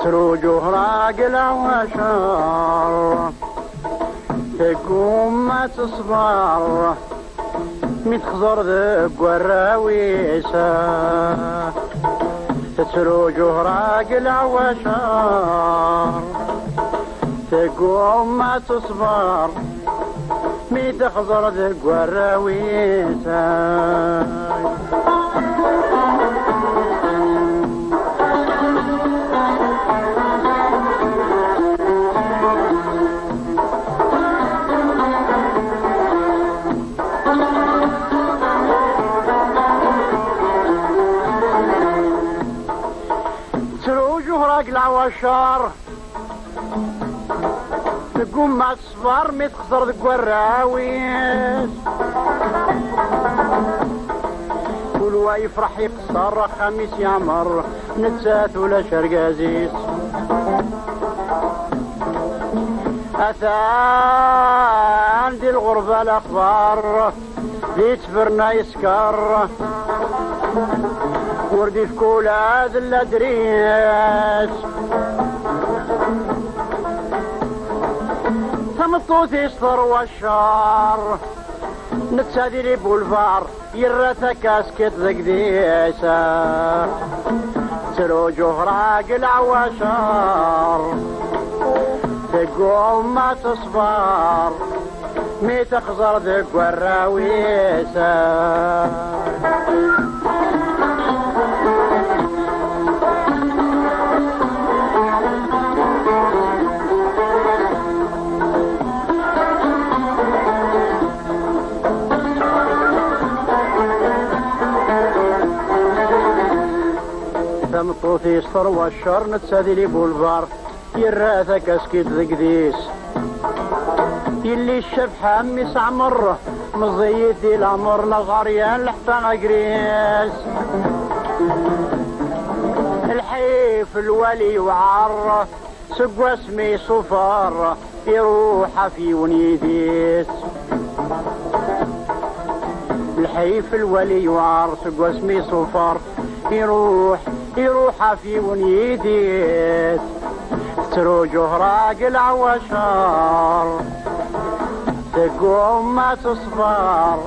تروجه راجل وشر تقوم ما تصبر متخزر ذق والراويسة تروجه راجل وشر تقوم ما تصبر متخزر ذق والراويسة راجل وشار تقوم مع الصفار متخسر ذك والراويس كل يفرح يقصر خميس يعمر نتسات ولا شرقازيس أثان دي الغربة الأخبار دي تفرنا يسكر وردي في كولا ذل أدريس ثمطوث يسطر والشار نتسادي لي بولفار يرتا كاسكت ذقديسة تروجه راقل عواشار تقوم ما تصبر مي تخزر ذق والراويسة ثمطوث يسطر والشر نتسادي لي بولفار يراثا كاسكيت ذقديس يلي الشبح عمي سعمر مزيد دي العمر لغاريان لحفان قريس الحيف الولي وعر سقوا اسمي صفار يروح في ونيديس الحيف الولي وعر سقوا اسمي صفار يروح في ونيديس تروجه راجل عواشار تقوم ما تصبر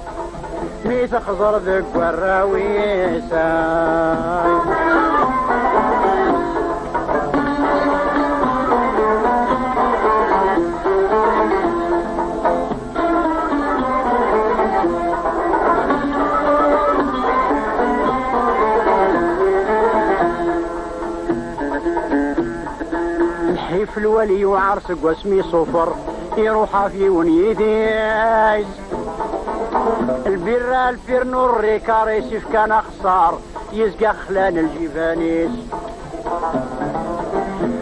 مي تخزر ذق والراويسة في الولي وعرسك واسمي صفر يروح في ونيديس البير نور ريكاريس كان اخسار يزقى خلان الجبانيس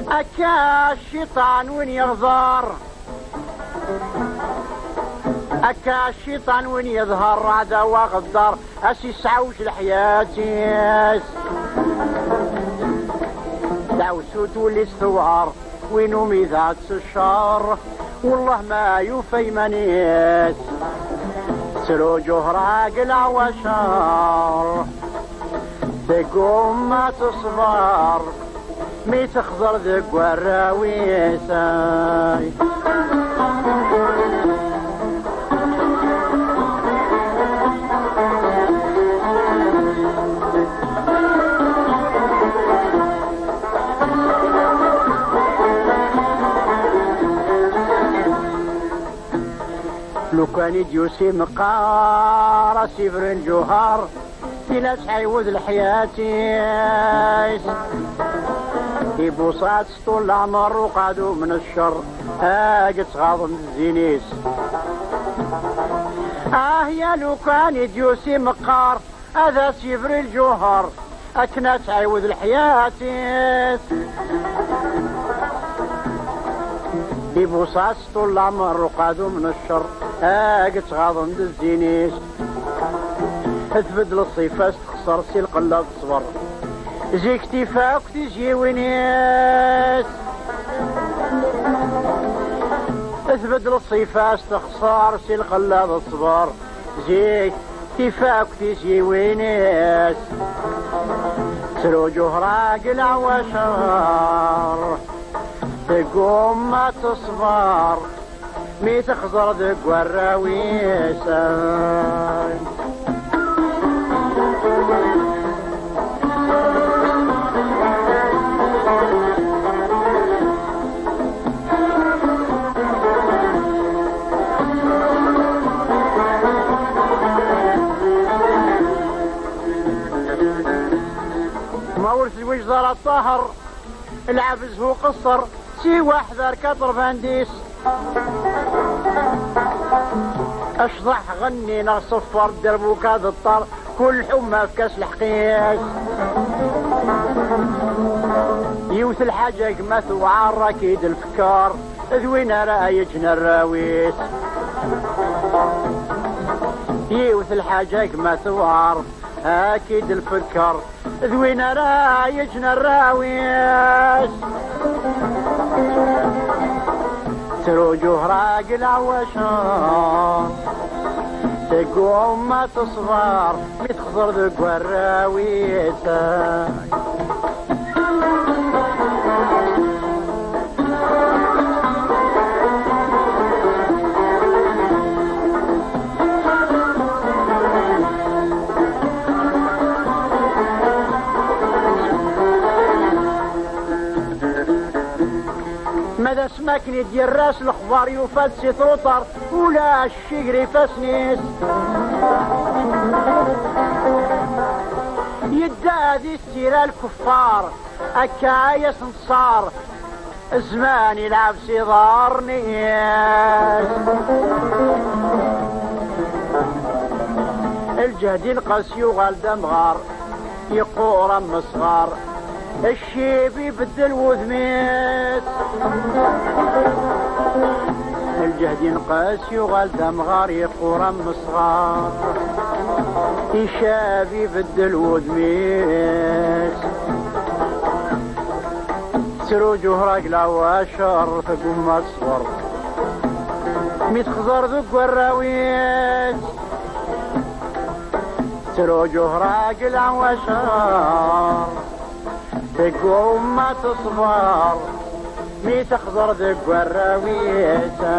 اكا الشيطان وين يغزار اكا الشيطان وين يظهر عداوة غدار اسي سعوش الحياتيس دعوسو تولي استوار وينو ميزات الشر والله ما يوفي منيس سروجه راقل عواشار تقوم ما تصبر مي تخزر ذق والراويسة لو كان يديوسي مقار سفر الجوهر إلا تعيوذ الحياتيس يبوصات طول العمر وقعدوا من الشر قد تغاضم الزينيس يا لو كان يديوسي مقار هذا سفر الجوهر أكنا تعيوذ الحياتيس يبوصات طول العمر وقعدوا من الشر قد تغاضم الزينيس تبدل الصيفات تخسر سي القلة تصبر زي اكتفاك تجي ونيس تبدل الصيفات تخسر سي القلة تصبر زي اكتفاك تجي ونيس سروجه راقل عواشر تقوم ما تصبر مي تخزر ذق والراويسة ما ورث وجزر الطهر العبز هو قصر سي واحذر كطر فانديس اشضح غني نصفر دربوك هذا الطر كل حمى في كاس الحقيس يوث الحاجة قمث وعار اكيد الفكار ذوينا رايجنا الراويس يوث الحاجة قمث وعار اكيد الفكر ذوينا رايجنا الراويس سروجه راقل عواشان تقوم ما تصغر متخضر ذق والراويسة ماذا سماكني ديال راس الخبار يوفاد سي طوطر ولا الشقري فاسنيس يدا ذي السيرة الكفار أكايس نصار زمان يلعب صغار نياس الجهد ينقص يغال دمغار يقورا مصغار الشيب يبدل وذميت الجهد ينقاس يغال دمغار يقورا مصغار يشاب يبدل وذميت سروجه راقلا واشر فقوم اصفر متخزر ذق والراويت سروجه راقلا واشر تقوم ما تصبر مي تخضر ذق والراويسة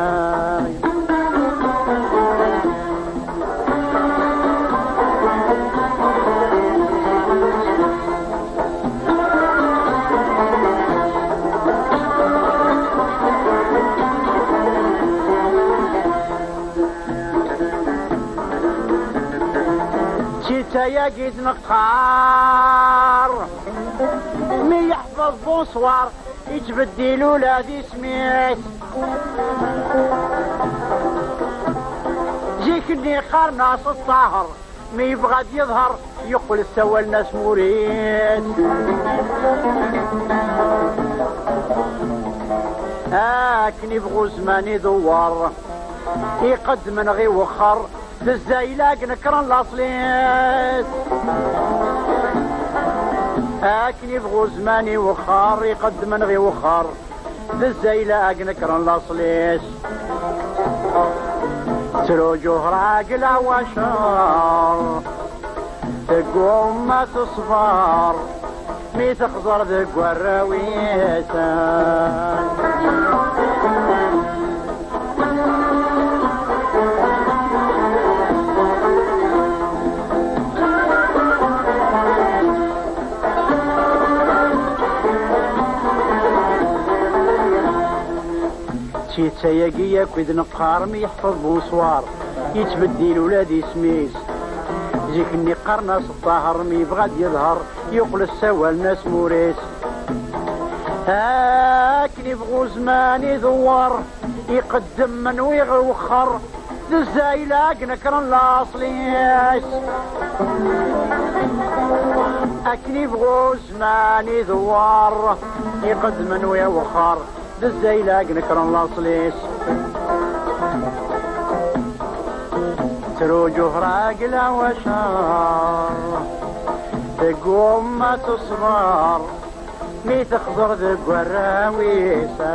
شتا يجد نقار مي يحفظ بونسوار يتبدل ولادي سميت جيك اللي قارناص الطاهر مي يبغى يظهر يقول سوى الناس مريد كن يبغوا زمان يدور يقدم غي وخر بالزايلاق نكرن الاصليت لكن يبغوا زماني وخار يقدم نغي وخار بالزايلاق نكرن الاصليت سروجه راقل عواشر تقوم ما تصفر مي تخزر ذق والراويسة شيت سياقية كويد نقار مي يحفظ بونسوار يتبدل ولادي سميس جيك اني قرناص الطاهر مي يبغى يظهر يقول السوا الناس موريس لكن يبغوا زمان يدور يقدم من ويغوخر الزايلاق نكرن لاصليس لكن يبغوا زمان يدور يقدم من ويغوخر الزايلاق نكرن لاصليس سروجه راقلا وشار تقوم ما تصبر مي تخضر ذق والراويسة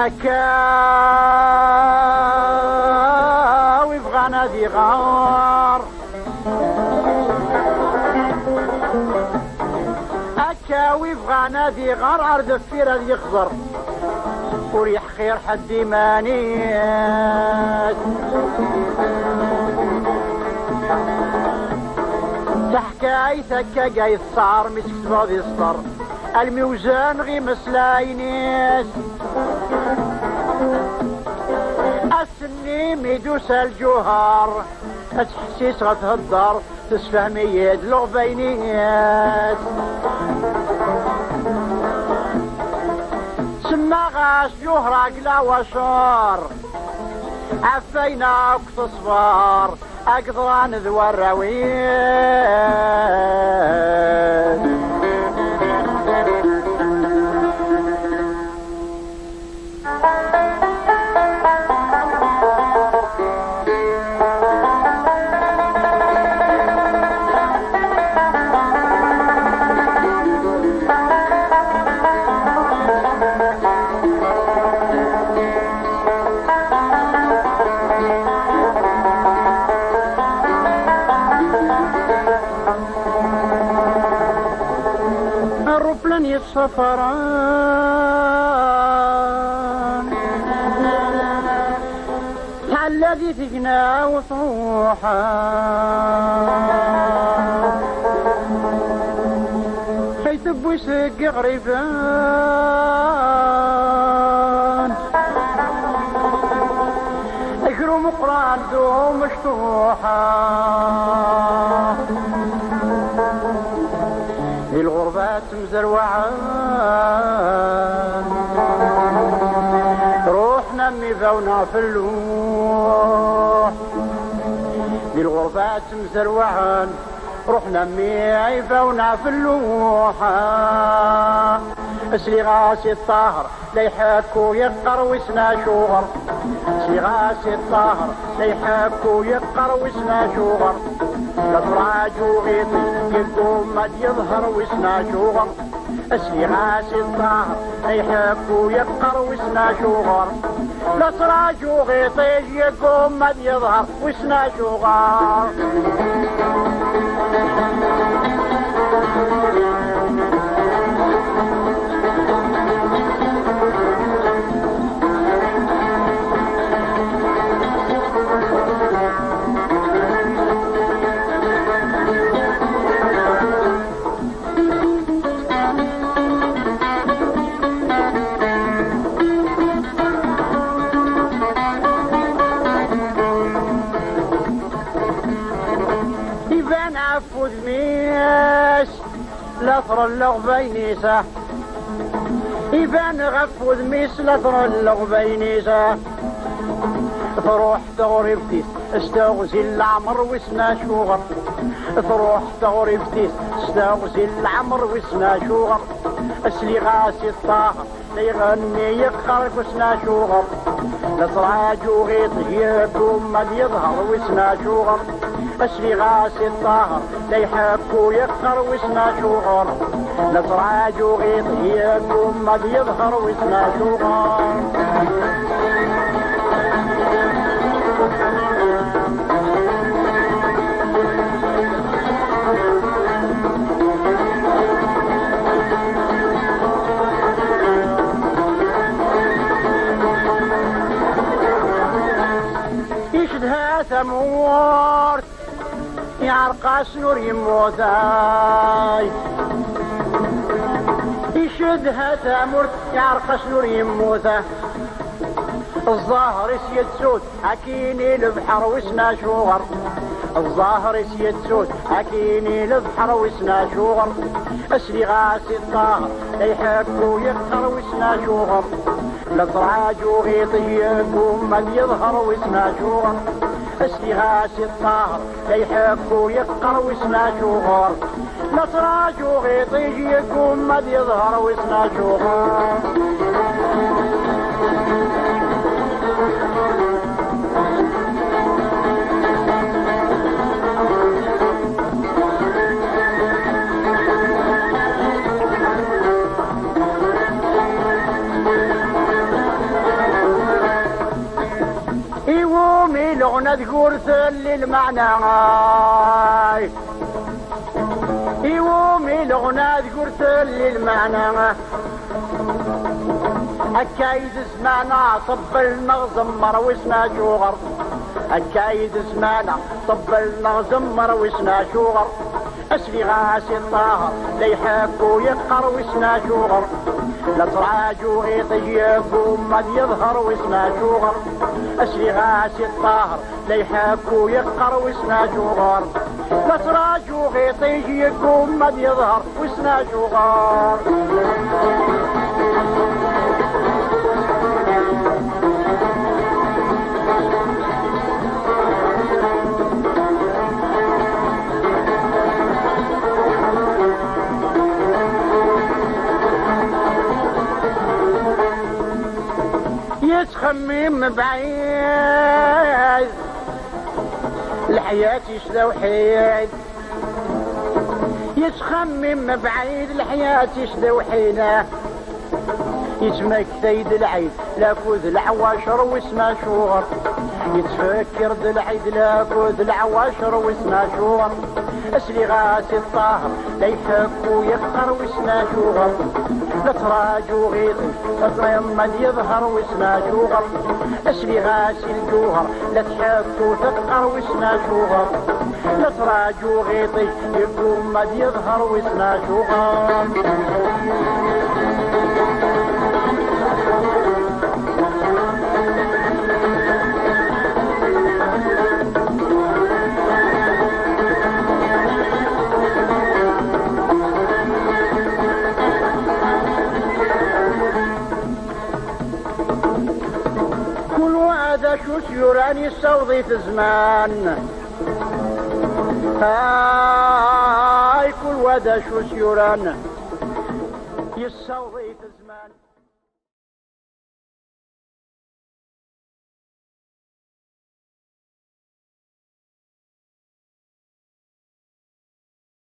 أكا ويبغى نادي غار أكا ويبغى نادي غار عرض الفير هذا يخزر وريح خير حد مانيات تحكايتك جاي الصار مسكت بعض يسطر الميوزان غي مسلاينيس السنيم يدوس الجوهر تحسيس غتهدر تسفهمي يد لغبينيات سما غاش جوهرة قلا وشار عفيناك تصفار أقدران ذو الرويات السفران الذي تجنى وطروحا حيث بوسق غريبان اكرم قران ذو مشطوحا الغربات مزروعان روحنا ميفونا في اللوح الغربات مزروعان روحنا ميفونا في اللوح اسلي غاسي الطاهر لا يحكو يقروسنا شوغر اسلي غاسي الطاهر لا يحكو يقروسنا شوغر لطراج وغيطي يقوم مد يظهر وسنا شوغر اسلي غاسي الطاهر يحك ويبقر وسنا شوغر لطراج وغيطي يقوم مد يظهر وسنا شوغر لطر اللغبينيسة يبان غفوذ ميس لطر اللغبينيسة تروح تغربتيس استغزي العمر وسنا شوغر تروح تغربتيس استغزي العمر وسنا شوغر اسلي غاسي الطاهر يغني يقرق وسنا شوغر لطراج وغيط يقوم مد يظهر وسنا شوغر اسلي غاسي الطاهر لا يحك ويقر وسنا شوغر لطراج وغيط يقوم مد يظهر وسنا شوغر يشدها ثمورت يعرقاس نور يموتاي يشدها ثمورت يعرقاس نور يموتا الظاهر يسيد سود حكيني البحر وسنا شوغر الظاهر يسيد سود حكيني البحر وسنا شوغر اسلي غاسي الطاهر يحك ويقر وسنا شوغر لطراج وغيطي يقوم مد يظهر وسنا شوغر اسلي غاسي الطاهر لا يحك ويقر وسنا شوغر لطراج وغيطي يقوم مد يظهر وسنا شوغر قرتل المعنى يومي الغنى قرتل المعنى أكايد زمانا طبلنا زمر وسنا شوغر أكايد زمانا طبلنا زمر وسنا شوغر أسلي غاسي الطاهر ليحكو يقر وسنا شوغر لا تراجو غيطي يقوم مد يظهر وسنا شوغر أسلي غاسي الطاهر ليحكو يقر وسنا شوغر لا تراجو غيطي يقوم مد يظهر وسنا شوغر يتخمم بعيد الحياة يشذا وحيد يتخمم بعيد الحياة يشذا وحيده يتمك ثيد العيد لافوذ العواشر واسمه شوغر يتفكر ذا العيد لافوذ العواشر واسمه شوغر اسلي غاسي الطاهر لا يحكو يقهر واسمه شوغر لا تراجو غيطي يمد يظهر واسمه شوغر اسلي غاسي الجوهر لا تحكو تقهر واسمه شوغر لا تراجو غيطي يقوم مد يظهر واسمه شوغر شو سيوراني يستوضي في زمان هاي كل ودا شو سيوران يستوضي في زمان